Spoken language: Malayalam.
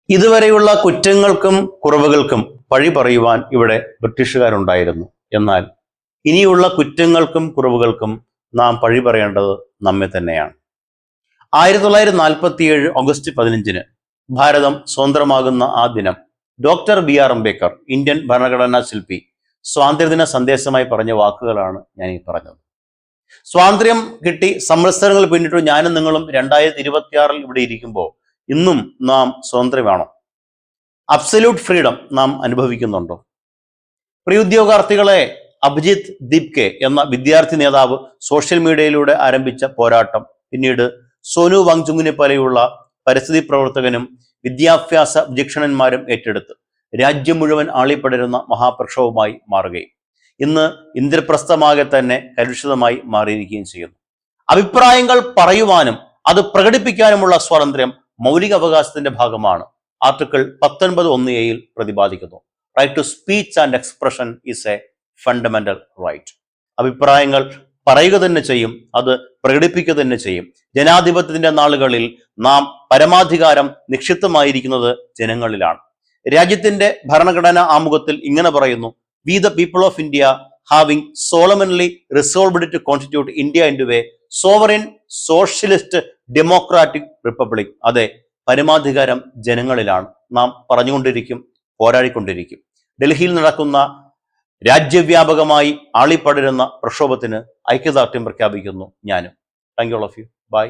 ഇതുവരെയുള്ള കുറ്റങ്ങൾക്കും കുറവുകൾക്കും പഴി പറയുവാൻ ഇവിടെ ബ്രിട്ടീഷുകാരുണ്ടായിരുന്നു. എന്നാൽ ഇനിയുള്ള കുറ്റങ്ങൾക്കും കുറവുകൾക്കും നാം പഴി പറയേണ്ടത് നമ്മെ തന്നെയാണ്. 1947 ഓഗസ്റ്റ് 15 ഭാരതം സ്വതന്ത്രമാകുന്ന ആ ദിനം ഡോക്ടർ BR അംബേദ്കർ, ഇന്ത്യൻ ഭരണഘടനാ ശില്പി, സ്വാതന്ത്ര്യദിന സന്ദേശമായി പറഞ്ഞ വാക്കുകളാണ് ഞാൻ ഈ പറഞ്ഞത്. സ്വാതന്ത്ര്യം കിട്ടി സംവത്സരങ്ങൾ പിന്നിട്ടു ഞാനും നിങ്ങളും 2026 ഇവിടെ ഇരിക്കുമ്പോൾ ഇന്നും നാം സ്വതന്ത്രമാണോ? അബ്സല്യൂട്ട് ഫ്രീഡം നാം അനുഭവിക്കുന്നുണ്ടോ? പ്രിയ ഉദ്യോഗാർത്ഥികളെ, അഭിജിത്ത് ദീപ്കെ എന്ന വിദ്യാർത്ഥി നേതാവ് സോഷ്യൽ മീഡിയയിലൂടെ ആരംഭിച്ച പോരാട്ടം പിന്നീട് സോനു വാങ്ചുങ്ങിനെ പോലെയുള്ള പരിസ്ഥിതി പ്രവർത്തകനും വിദ്യാഭ്യാസ വിചക്ഷണന്മാരും ഏറ്റെടുത്ത് രാജ്യം മുഴുവൻ ആളിപ്പടരുന്ന മഹാപ്രക്ഷോഭമായി മാറുകയും ഇന്ന് ഇന്ദ്രപ്രസ്ഥമാകെ തന്നെ കലുഷിതമായി മാറിയിരിക്കുകയും ചെയ്യുന്നു. അഭിപ്രായങ്ങൾ പറയുവാനും അത് പ്രകടിപ്പിക്കാനുമുള്ള സ്വാതന്ത്ര്യം മൗലിക അവകാശത്തിന്റെ ഭാഗമാണ്. ആർട്ടിക്കിൾ 19(1)(a) പ്രതിപാദിക്കുന്നു. Right to speech and expression is a fundamental right. അഭിപ്രായങ്ങൾ പറയുക തന്നെ ചെയ്യും, അത് പ്രകടിപ്പിക്കുക തന്നെ ചെയ്യും. ജനാധിപത്യത്തിന്റെ നാളുകളിൽ നാം പരമാധികാരം നിക്ഷിപ്തമായിരിക്കുന്നത് ജനങ്ങളിലാണ്. രാജ്യത്തിന്റെ ഭരണഘടനാ ആമുഖത്തിൽ ഇങ്ങനെ പറയുന്നു: we the people of India having solemnly resolved to constitute India into a sovereign socialist democratic republic. അതെ, പരമാധികാരം ജനങ്ങളിലാണ്. നാം പറഞ്ഞുകൊണ്ടിരിക്കും, പോരാടിക്കൊണ്ടിരിക്കും. ഡൽഹിയിൽ നടക്കുന്ന രാജ്യവ്യാപകമായി ആളിപ്പടരുന്ന പ്രക്ഷോഭത്തിന് ഐക്യദാർഢ്യം പ്രഖ്യാപിക്കുന്നു ഞാനും. Thank you all of you. By.